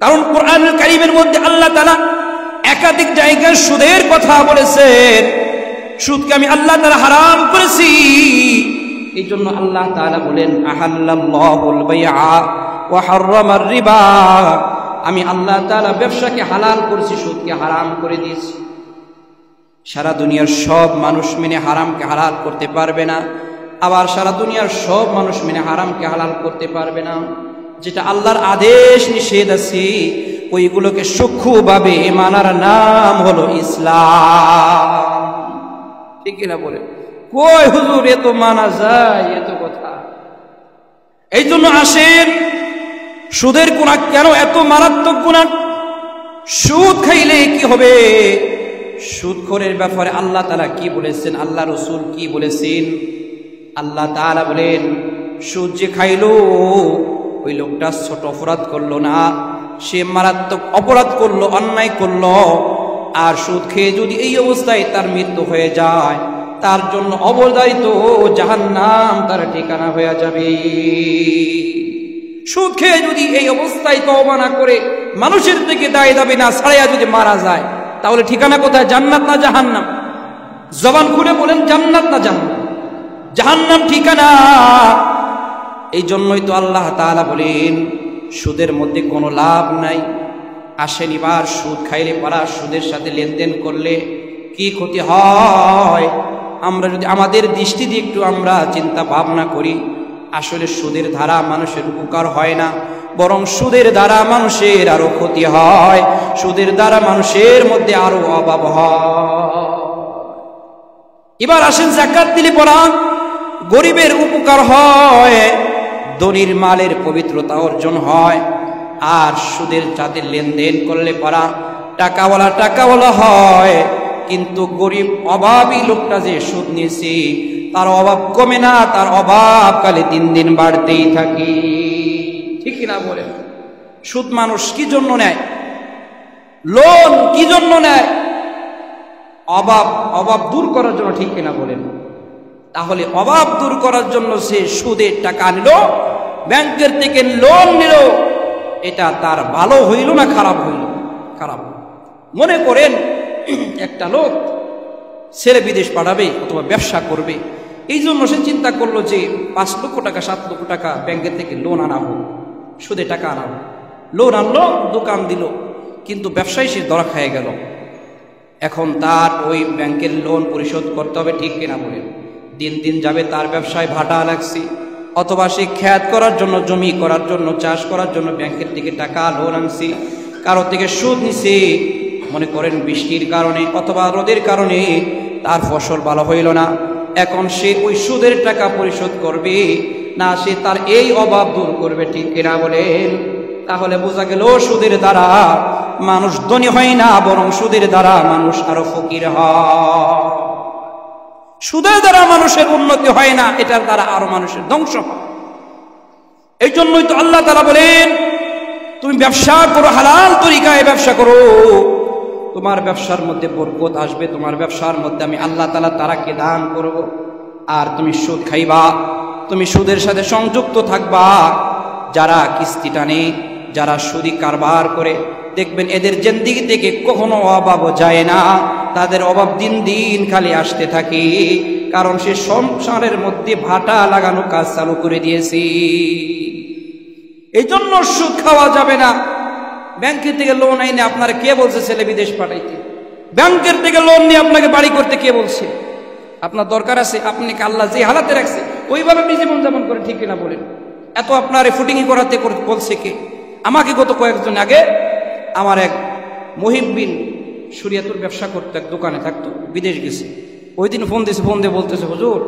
কারণ কোরআনুল কারীমের মধ্যে আল্লাহ তাআলা একাধিক জায়গায় সুদের কথা বলেছেন। সুদকে আমি আল্লাহ তাআলা হারাম করেছি। এই জন্য আল্লাহ তাআলা বলেন আহাল্লাল্লাহুল বাইআ ওয়া হাররামার রিবা, আমি আল্লাহ তাআলা ব্যবসাকে হালাল করেছি, সুদকে হারাম করে দিয়েছি। সারা দুনিয়ার সব মানুষ মিলে হারামকে হালাল করতে পারবে না, আবার সারা দুনিয়ার সব মানুষ মিলে হারামকে হালাল করতে পারবে না। যেটা আল্লাহর আদেশ নিষেধ আছে ওইগুলোকে সূক্ষ্মভাবে মানার নাম হলো ইসলাম। ঠিক কিনা বলে? কই হুজুর এত মানা যায়, এত কথা। এই জন্য আসেন, সুদের গুনাহ কেন এত মারাত্মক গুনাহ? সুদ খাইলে কি হবে? সুদখোরের ব্যাপারে আল্লাহ তাআলা কি বলেছেন, আল্লাহ রাসূল কি বলেছেন? আল্লাহ তাআলা বলেন, সুদ যে খাইলো ওই লোকটা ছোট অপরাধ করলো না, সে মারাত্মক অপরাধ করলো, অন্যায় করলো। আর সুদ খেয়ে যদি এই অবস্থায় তার মৃত্যু হয়ে যায়, তার জন্য অবধারিত জাহান্নাম তার ঠিকানা হয়ে যাবে। সুদ খেয়ে যদি এই অবস্থায় তওবা না করে মানুষের থেকে দায় দাবি না ছাড়াইয়া যদি মারা যায়, তাহলে ঠিকানা কোথায়? জান্নাত না জাহান্নাম? জবান খুলে বলেন, জান্নাত না জাহান্নাম? জাহান্নাম ঠিকানা। এই জন্যই তো আল্লাহ তাআলা বলেন সুদের মধ্যে কোনো লাভ নাই। আসেন এবার, সুদ খাইলে পারা, সুদের সাথে লেনদেন করলে কি ক্ষতি হয়? আমরা যদি আমাদের দৃষ্টি দিয়ে একটু আমরা চিন্তা ভাবনা করি, আসলে সুদের দ্বারা মানুষের উপকার হয় না, বরং সুদের দ্বারা মানুষের আরো ক্ষতি হয়, সুদের দ্বারা মানুষের মধ্যে আরো অভাব হয়। এবার আসেন, যাকাত দিলে পরা গরিবের উপকার হয়, ধনীর মালের পবিত্রতা অর্জন হয়। আর সুদের সাথে লেনদেন করলে পরা টাকাওয়ালা হয়, কিন্তু গরিব অভাবী লোকটা যে সুদ নিয়েছে তার অভাব কমে না, তার অভাব কালে দিন দিন বাড়তেই থাকে। ঠিক না বলেন? সুদ মানুষ কি জন্য নেয়? লোন কি জন্য নেয়? অভাব দূর করার জন্য। ঠিক কিনা বলেন? তাহলে অভাব দূর করার জন্য সে সুদের টাকা নিল, ব্যাংকের থেকে লোন নিল, এটা তার ভালো হইল না খারাপ হইল? খারাপ। মনে করেন একটা লোক ছেলে বিদেশ পাঠাবে অথবা ব্যবসা করবে, এই জন্য সে চিন্তা করলো যে 5 লক্ষ টাকা 7 লক্ষ টাকা ব্যাংকের থেকে লোন আনা হোক, সুদে টাকা আনা হোক। লোন আনলো, দোকান দিল, কিন্তু ব্যবসায়ী সে ধরা খেয়ে গেল। এখন তার ওই ব্যাংকের লোন পরিশোধ করতে হবে। ঠিক কিনা বলেন? দিন দিন যাবে, তার ব্যবসায় ভাটা লাগছে, অথবা সে খেত করার জন্য, জমি করার জন্য, চাষ করার জন্য ব্যাংকের থেকে টাকা লোন আনছে, কারো থেকে সুদ নিছে। মনে করেন বৃষ্টির কারণে অথবা রোদের কারণে তার ফসল ভালো হইল না, এখন সে ওই সুদের টাকা পরিশোধ করবে না, সে তার এই অভাব দূর করবে। ঠিক কিনা বলেন? তাহলে বোঝা গেল সুদের দ্বারা মানুষ ধনী হয় না, বরং সুদের দ্বারা মানুষ আরো ফকির হয়। সুদের দ্বারা মানুষের উন্নতি হয় না, এটার দ্বারা আরো মানুষের ধ্বংস হয়। এই জন্যই তো আল্লাহ তাআলা বলেন, তুমি ব্যবসা করো, হালাল তরিকায় ব্যবসা করো, তোমার ব্যবসার মধ্যে বরকত আসবে, তোমার ব্যবসার মধ্যে আমি আল্লাহ তাআলা তারাকে দান করব। আর তুমি সুদ খাইবা, তুমি সুদের সাথে সংযুক্ত থাকবা। যারা কিস্তি টানে, যারা সুদি কারবার করে, দেখবেন এদের জিন্দেগি থেকে কখনো অভাব যায় না, তাদের অভাব দিন দিন খালি আসতে থাকে, কারণ সে সংসারের মধ্যে ভাটা লাগানো কাজ চালু করে দিয়েছে। এই জন্য সুদ খাওয়া যাবে না। ব্যাংকের থেকে লোন আইনে আপনার কে বলছে ছেলে বিদেশ পাঠাইতে? ব্যাংকের থেকে লোন নিয়ে আপনাকে বাড়ি করতে কে বলছে? আপনার দরকার আছে, আপনাকে আল্লাহ যে হালাতে রাখছে ওইভাবে আপনি জীবনযাপন করে। ঠিক কিনা বলেন? এত আপনার ফুটিংই করাতে বলছে কে? আমাকে গত কয়েকজন আগে আমার এক মহিবিন শরিয়াতুর ব্যবসা করতো, এক দোকানে থাকতো, বিদেশ গেছে। ওই দিন ফোন দিয়েছে, ফোন দিয়ে বলতেছে, হুজুর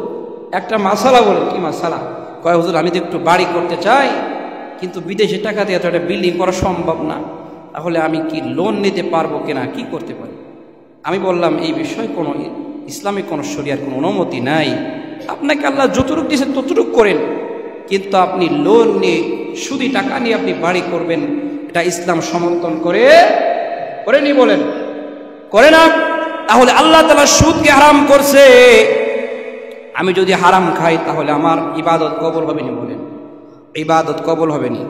একটা মাসালা বলেন। কি মাসালা? কয় হুজুর আমি তো একটু বাড়ি করতে চাই, কিন্তু বিদেশে টাকা দিয়ে তো একটা বিল্ডিং করা সম্ভব না, তাহলে আমি কি লোন নিতে পারবো কিনা, কি করতে পারি? আমি বললাম এই বিষয়ে কোনো ইসলামিক কোনো শরিয়ার কোনো অনুমতি নাই, আপনাকে আল্লাহ যতটুক দিয়েছে ততটুক করেন, কিন্তু আপনি লোন নিয়ে সুদি টাকা নিয়ে আপনি বাড়ি করবেন, এটা ইসলাম সমর্থন করেনি? বলেন করে না? তাহলে আল্লাহ তাআলা সুদকে হারাম করছে। আমি যদি হারাম খাই তাহলে আমার ইবাদত কবুল হবে না? বলেন, ইবাদত কবুল হবে না,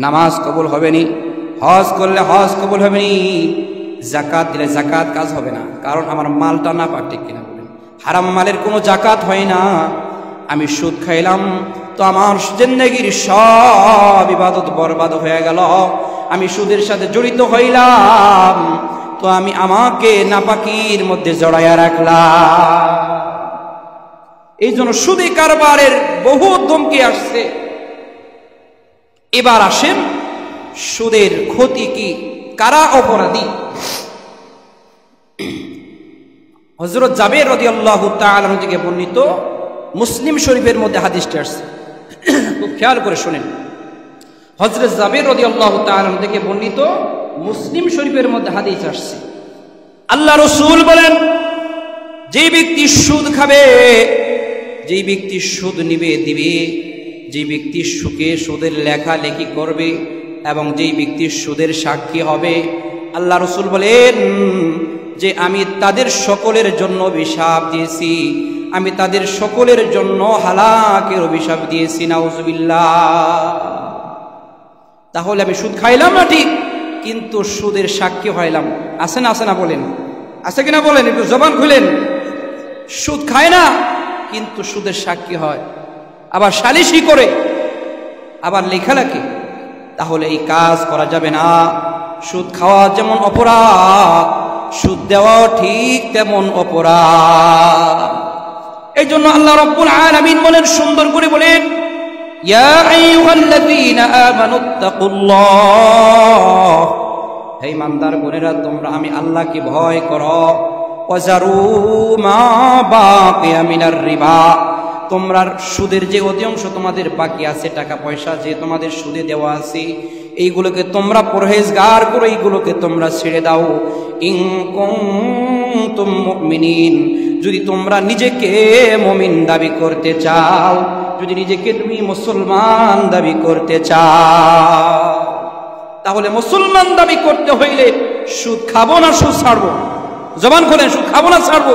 নামাজ কবুল হবে না, হজ করলে হজ কবুল হবে নি, জাকাত দিলে জাকাত কাজ হবে না, কারণ আমার মালটা না পাক, ঠিক কিনা বলেন? হারাম মালের কোনো জাকাত হয় না। আমি সুদ খাইলাম তো আমার জিন্দেগির সব ইবাদত বরবাদ হয়ে গেল। আমি সুদের সাথে জড়িত হইলাম তো আমি আমাকে নাপাকির মধ্যে জড়াইয়া রাখলাম। এই জন্য সুদী কারবারের বহু ধমকি আসছে। এবার আসেন সুদের ক্ষতি কি, কারা অপরাধী? হযরত জাবের রাদিয়াল্লাহু তাআলা থেকে বর্ণিত, মুসলিম শরীফের মধ্যে হাদিসটি আসছে, খুব খেয়াল করে শুনেন। হযরত জাবের রাদিয়াল্লাহু তাআলা থেকে বর্ণিত মুসলিম শরীফের মধ্যে হাদিস আসছে, আল্লাহ রাসূল বলেন, যে ব্যক্তি সুদ খাবে, যে ব্যক্তি সুদ নিবে দিবে, যে ব্যক্তি সুখে সুদের লেখালেখি করবে এবং যেই ব্যক্তি সুদের সাক্ষী হবে, আল্লাহ রাসূল বলেন যে আমি তাদের সকলের জন্য অভিশাপ দিয়েছি, আমি তাদের সকলের জন্য হালাকের অভিশাপ দিয়েছি। নাউজুবিল্লাহ। তাহলে আমি সুদ খাইলাম না ঠিক, কিন্তু সুদের সাক্ষী হইলাম। আছে না, আছে না বলেন? আছে কিনা বলেন? একটু জবান খুলেন। সুদ খায় না কিন্তু সুদের সাক্ষী হয়, আবার সালিশি করে, আবার লেখালেখি। তাহলে এই কাজ করা যাবে না। সুদ খাওয়া যেমন অপরাধ, সুদ দেওয়াও ঠিক তেমন অপরাধ। এই জন্য আল্লাহ রাব্বুল আলামিন বলেন, সুন্দর করে বলেন, ইয়া আইয়ুহাল্লাযীনা আমানুত্তাকুল্লাহ, হে ইমানদার বোনেরা তোমরা আমি আল্লাহকে ভয় করো। ওয়াজারু মা বাকিয়া মিনার রিবা, তোমরা সুদের যে অধিকাংশ তোমাদের বাকি আছে, টাকা পয়সা যে তোমাদের সুদে দেওয়া আছে, এইগুলোকে তোমরা পরহেজগার করো, এইগুলোকে তোমরা ছেড়ে দাও। ইন কুনতুম মুমিনিন, যদি তোমরা নিজেকে মুমিন দাবি করতে চাও, যদি নিজেকে তুমি মুসলমান দাবি করতে চাও, তাহলে মুসলমান দাবি করতে হইলে সুদ খাবো না সুদ ছাড়বো? জবান খোলেন, সুদ খাবো না ছাড়বো?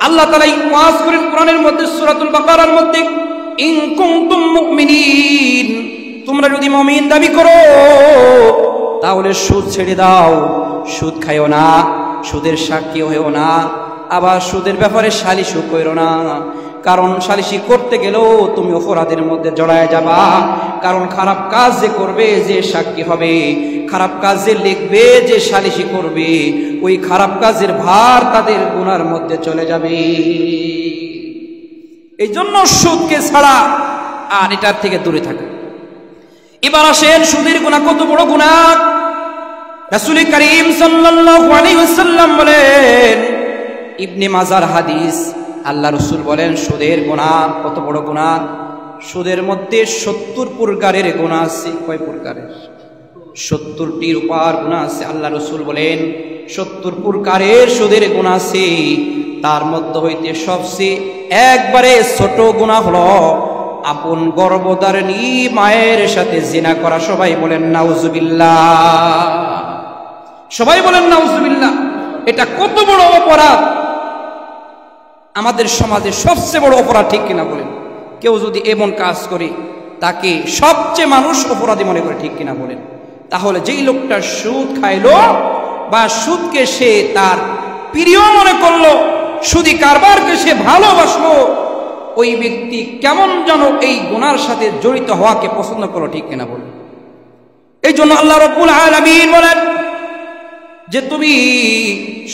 আল্লাহ তাআলা ওয়াজ করেন কোরআনের মধ্যে, সূরাতুল বাকারার মধ্যে, ইন কুনতুম মুমিনিন, তোমরা যদি মুমিন দাবি করো তাহলে সুদ ছেড়ে দাও, সুদ খাইও না, সুদের সাক্ষী হইও না, আবার সুদের ব্যাপারে সালিশও কইরো না। কারণ সালিশি করতে গেলেও তুমি অপরাধের মধ্যে জড়ায় যাবা। কারণ খারাপ কাজ যে করবে, যে সাক্ষী হবে, খারাপ কাজ যে লিখবে, যে সালিশি করবে, ওই খারাপ কাজের ভার তাদের গুনার মধ্যে চলে যাবে। এই জন্য সুদকে ছাড়া আর এটার থেকে দূরে থাকা। এবার আসেন সুদের গুনাহ কত বড় গুনাহ। রাসূল করিম সাল্লাল্লাহু আলাইহি ওয়াসাল্লাম বলেন, ইবনে মাজার হাদিস, আল্লাহ রাসূল বলেন সুদের গুনাহ কত বড় গুনাহ। সুদের মধ্যে 70 প্রকারের গুনাহ আছে। কয় প্রকারের? 70টির উপর গুনাহ আছে। আল্লাহ রাসূল বলেন 70 প্রকারের সুদের গুনাহ আছে। তার মধ্যে হইতে সবচেয়ে একবারে ছোট গুনাহ হলো আপন গর্ভধারিণী মায়ের সাথে জিনা করা। সবাই বলেন নাউজুবিল্লাহ, সবাই বলেন নাউজুবিল্লাহ। এটা কত বড় অপরাধ, আমাদের সমাজে সবচেয়ে বড় অপরাধ, ঠিক কিনা বলেন? কেউ যদি এমন কাজ করে তাকে সবচেয়ে মানুষ অপরাধী মনে করে, ঠিক কিনা বলেন? তাহলে যেই লোকটা সুদ খাইলো বা সুদকে সে তার প্রিয় মনে করলো, সুদী কারবারকে সে ভালোবাসলো, ওই ব্যক্তি কেমন যেন এই গুনার সাথে জড়িত হওয়াকে পছন্দ করলো, ঠিক কিনা বলেন? এই জন্য আল্লাহ রাব্বুল আলামিন বলেন যে তুমি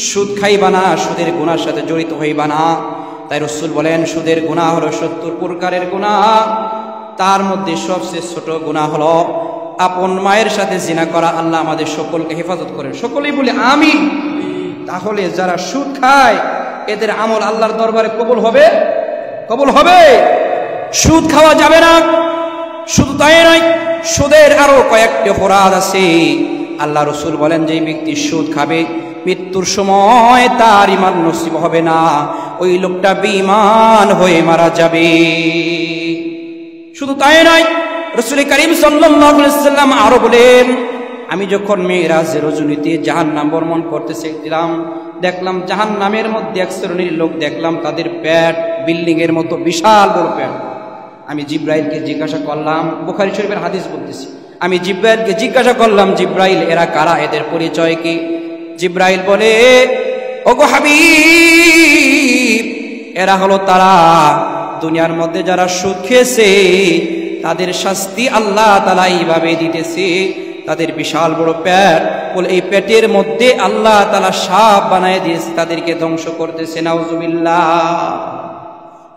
সুদ খাইবা না, সুদের গুনার সাথে জড়িত হইবা না। তাই রাসূল বলেন সুদের গুনাহ হলো 70 প্রকারের গুনাহ। তার মধ্যে সবচেয়ে ছোট গুনাহ হলো আপন মায়ের সাথে জিনা করা। আল্লাহ আমাদের সকলকে হেফাজত করেন, সকলেই বলে আমিন। তাহলে যারা সুদ খায় এদের আমল আল্লাহর দরবারে কবুল হবে? কবুল হবে? সুদ খাওয়া যাবে না। শুধু তাই নয়, সুদের আরো কয়েকটি অপরাধ আছে। আল্লাহ রাসূল বলেন যে ব্যক্তি সুদ খাবে মৃত্যুর সময় তার ঈমান নসিব হবে না, ওই লোকটা বেঈমান হয়ে মারা যাবে। শুধু তাই নয়, রাসূল করিম সাল্লাল্লাহু আলাইহি ওয়াসাল্লাম আরো বলেন, আমি যখন মেরাজের রজনীতে জাহান্নাম ভ্রমণ করতে চেয়েছিলাম, দেখলাম জাহান্নামের মধ্যে এক শ্রেণীর লোক দেখলাম, তাদের পেট বিল্ডিং এর মতো বিশাল বড় পেট। আমি জিব্রাইলকে জিজ্ঞাসা করলাম, বুখারী শরীফের হাদিস বলতেছি, আমি জিব্রাইলকে জিজ্ঞাসা করলাম, জিব্রাইল এরা কারা, এদের পরিচয় কি? জিব্রাইল বলে, ওগো হাবিব, এরা হলো তারা দুনিয়ার মধ্যে যারা সুদ খেয়েছে তাদের শাস্তি আল্লাহ তাআলা এইভাবে দিতেছে। তাদের বিশাল বড় পেট, বলে এই পেটের মধ্যে আল্লাহ তাআলা সাপ বানায় দিয়েছে, তাদেরকে ধ্বংস করতেছে। নাউজুবিল্লাহ।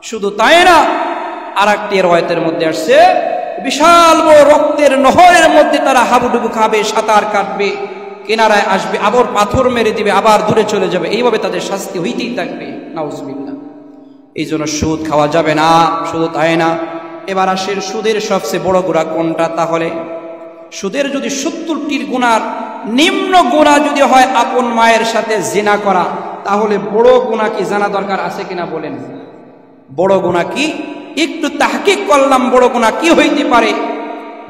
শুধু তাই না, আর একটি রওয়ায়াতের মধ্যে আসছে বিশাল বড় রক্তের নহরের মধ্যে তারা হাবুডুবু খাবে, সাঁতার কাটবে, কিনারায় আসবে, আবার পাথর মেরে দিবে, আবার দূরে চলে যাবে, এইভাবে তাদের শাস্তি হইতেই থাকবে। নাউজুবিল্লাহ। এই জন্য সুদ খাওয়া যাবে না। শুধু তাই না, এবার আসেন সুদের সবচেয়ে বড় গুনাহ কোনটা? তাহলে সুদের যদি 70টির গুনার নিম্ন গুনাহ যদি হয় আপন মায়ের সাথে জিনা করা, তাহলে বড় গুনাহ কি জানা দরকার আছে কিনা বলেন? বড় গুনাহ কি একটু তাহকিক করলাম, বড় গুনাহ কি হইতে পারে,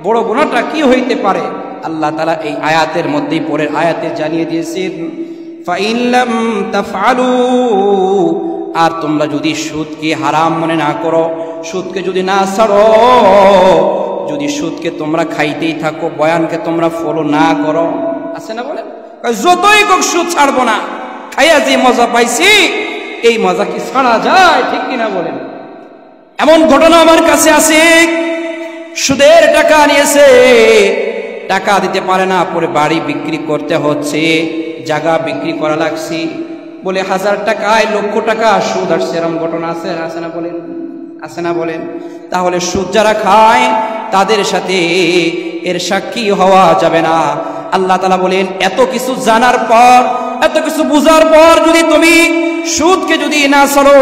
বড় গুনাহটা কি হইতে পারে? আল্লাহ তাআলা এই আয়াতের মধ্যেই পরের আয়াতে জানিয়ে দিয়েছেন, ফাইন লাম তাফআলু, আর তোমরা যদি সুদকে হারাম মনে না করো, সুদকে যদি না ছাড়ো, যদি সুদকে তোমরা খাইতেই থাকো, বয়ানকে তোমরা ফলো না করো, আছে না বলেন, যতই হোক সুদ ছাড়বো না, খাইয়া যে মজা পাইছি এই মজা কি ছাড়া যায়? ঠিক কিনা বলেন? এমন ঘটনা আমার কাছে আছে, সুদের টাকা নিয়েছে, টাকা দিতে পারে না, পরে বাড়ি বিক্রি করতে হচ্ছে, জায়গা বিক্রি করা লাগছে, বলে 1000 টাকায় লক্ষ টাকা সুদ আসছে। এরকম ঘটনা আছে, আছে না বলেন? আছে না বলেন? তাহলে সুদ যারা খায় তাদের সাথে এর সাক্ষী হওয়া যাবে না। আল্লাহ তাআলা বলেন, এত কিছু জানার পর, এত কিছু বুঝার পর যদি তুমি সুদকে যদি না ছাড়ো,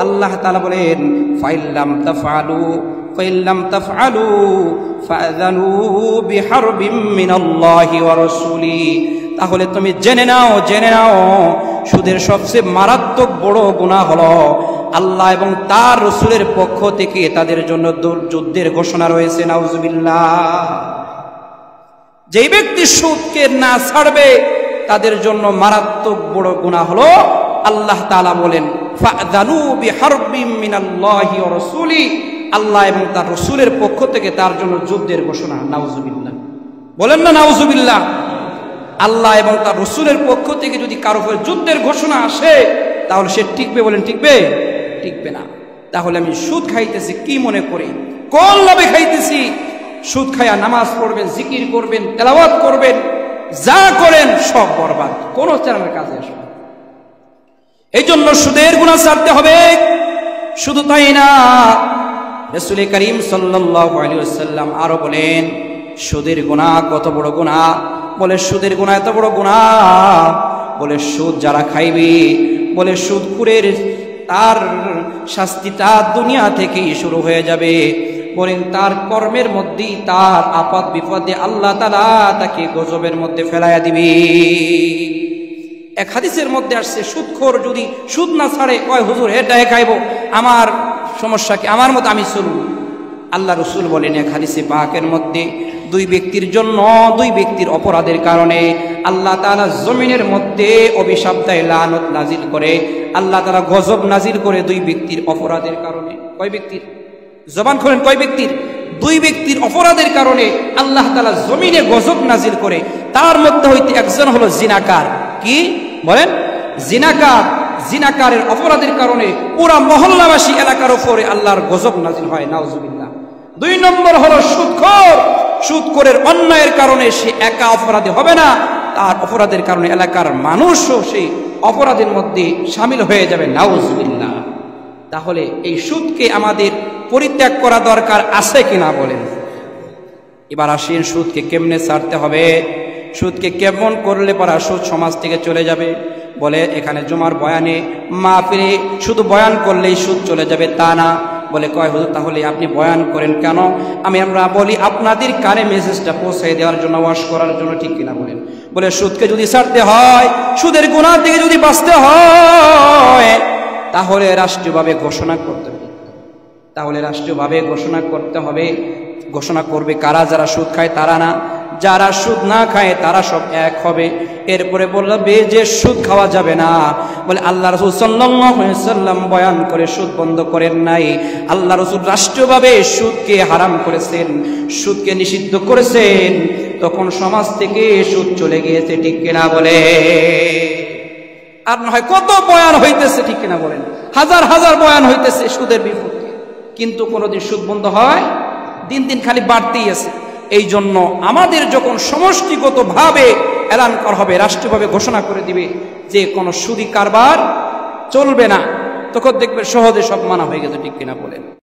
আল্লাহ তাআলা বলেন, ফাইল্লাম তাফআলু ফাইল্লাম তাফআলু ফাযানু বিহারবিম মিনাল্লাহি ওয়া রাসূলি। তাহলে তুমি জেনে নাও, জেনে নাও, সুদের সবচেয়ে মারাত্মক বড় গুনাহ হলো আল্লাহ এবং তার রাসূলের পক্ষ থেকে তাদের জন্য যুদ্ধের ঘোষণা রয়েছে। নাউজুবিল্লাহ। যেই ব্যক্তি সুদকে না ছাড়বে তাদের জন্য মারাত্মক বড় গুনাহ হলো, আল্লাহ তাআলা বলেন, ফাযানু বিহারবিম মিনাল্লাহি ওয়া রাসূলি, আল্লাহ এবং তার রাসূলের পক্ষ থেকে তার জন্য যুদ্ধের ঘোষণা। নাউজুবিল্লাহ। বলেন না নাউজুবিল্লাহ? আল্লাহ এবং তার রাসূলের পক্ষ থেকে যদি কারো উপর যুদ্ধের ঘোষণা আসে, তাহলে সে টিকবে? বলেন টিকবে? টিকবে না। তাহলে আমি সুদ খাইতেছি কি মনে করি, কোন লাভে খাইতেছি? সুদ খায়া নামাজ পড়বেন, জিকির করবেন, তেলাওয়াত করবেন, যা করেন সব বরবাদ, কোন চালানোর কাজে আসবে। এই জন্য সুদের গুনাহ ছাড়তে হবে। শুধু তাই না, রাসূল করিম সাল্লাল্লাহু আলাইহি ওয়াসাল্লাম আরো বলেন, সুদের গুনাহ কত বড় গুনাহ। বলে সুদের গুনাহ এত বড় গুনাহ, বলে সুদ যারা খাইবে, বলে সুদখোরের তার শাস্তিটা দুনিয়া থেকেই শুরু হয়ে যাবে। বলেন তার কর্মের মধ্যেই তার আপদ বিপদে আল্লাহ তাআলা তাকে গজবের মধ্যে ফেলাইয়া দিবে। এক হাদিসের মধ্যে আসছে, সুদখোর যদি সুদ না ছাড়ে, কয় হুজুর এটাই খাইবো, আমার সমস্যা কি, আমার মতো আমি চলব। আল্লাহ রাসূল বলেন এক হাদিসে পাকের মধ্যে, দুই ব্যক্তির জন্য, দুই ব্যক্তির অপরাধের কারণে আল্লাহ তাআলা জমিনের মধ্যে অভিশাপ দেয়, লানত নাজিল করে, আল্লাহ তাআলা গজব নাজিল করে দুই ব্যক্তির অপরাধের কারণে। কয় ব্যক্তির? জবান খোলেন, কয় ব্যক্তির? দুই ব্যক্তির অপরাধের কারণে আল্লাহ তাআলা জমিনে গজব নাজিল করে। তার মধ্যে হইতে একজন হলো জিনাকার। কি বলেন? জিনাকার। জিনাকারের অপরাধের কারণে পুরা মহল্লাবাসী এলাকার উপরে আল্লাহর গজব নাজিল হয়। নাউজুবিল্লাহ। দুই নম্বর হলো সুদখোর। সুদখোরের অন্যায়ের কারণে সে একা অপরাধী হবে না, তার অপরাধের কারণে এলাকার মানুষও সেই অপরাধের মধ্যে শামিল হয়ে যাবে। নাউজুবিল্লাহ। তাহলে এই সুদকে আমাদের পরিত্যাগ করা দরকার আছে কিনা বলেন? এবার আসেন, সুদকে কেমনে ছাড়তে হবে, সুদকে কেমন করলে পরা সুদ সমাজ থেকে চলে যাবে। বলে এখানে জুমার বয়ানে মাহফিলে শুধু বয়ান করলেই সুদ চলে যাবে তা না। বলে কয় হুজুর তাহলে আপনি বয়ান করেন কেন? আমরা বলি আপনাদের কানে মেসেজটা পৌঁছে দেওয়ার জন্য, ওয়াশ করার জন্য। ঠিক কিনা বলেন? বলে সুদকে যদি ছাড়তে হয়, সুদের গুনাহ থেকে যদি বাঁচতে হয়, তাহলে রাষ্ট্রীয়ভাবে ঘোষণা করতে হবে। তাহলে রাষ্ট্রীয়ভাবে ঘোষণা করতে হবে। ঘোষণা করবে কারা? যারা সুদ খায় তারা না, যারা সুদ না খায় তারা সব এক হবে। এরপরে বলবে যে সুদ খাওয়া যাবে না, বলে আল্লাহ রাসূল সাল্লাল্লাহু আলাইহি ওয়াসাল্লাম বয়ান করে সুদ বন্ধ করেন নাই। আল্লাহ রাসূল রাষ্ট্রীয়ভাবে সুদকে হারাম করেছেন, সুদকে নিষিদ্ধ করেছেন। তখন সমাজ থেকে সুদ চলে গিয়েছে, ঠিক কিনা বলে? আর না হয় কত বয়ান হইতেছে, ঠিক কিনা বলেন? হাজার হাজার বয়ান হইতেছে সুদের বিপক্ষে, কিন্তু কোনোদিন সুদ বন্ধ হয়? দিন দিন খালি বাড়তেই আছে। এই জন্য আমাদের যখন সমষ্টিগতভাবে এলান করা হবে, রাষ্ট্রীয়ভাবে ঘোষণা করে দিবে যে কোনো সুদি কারবার চলবে না, তখন দেখবে সহজে সব মানা হয়ে গেছে, ঠিক কিনা বলেন?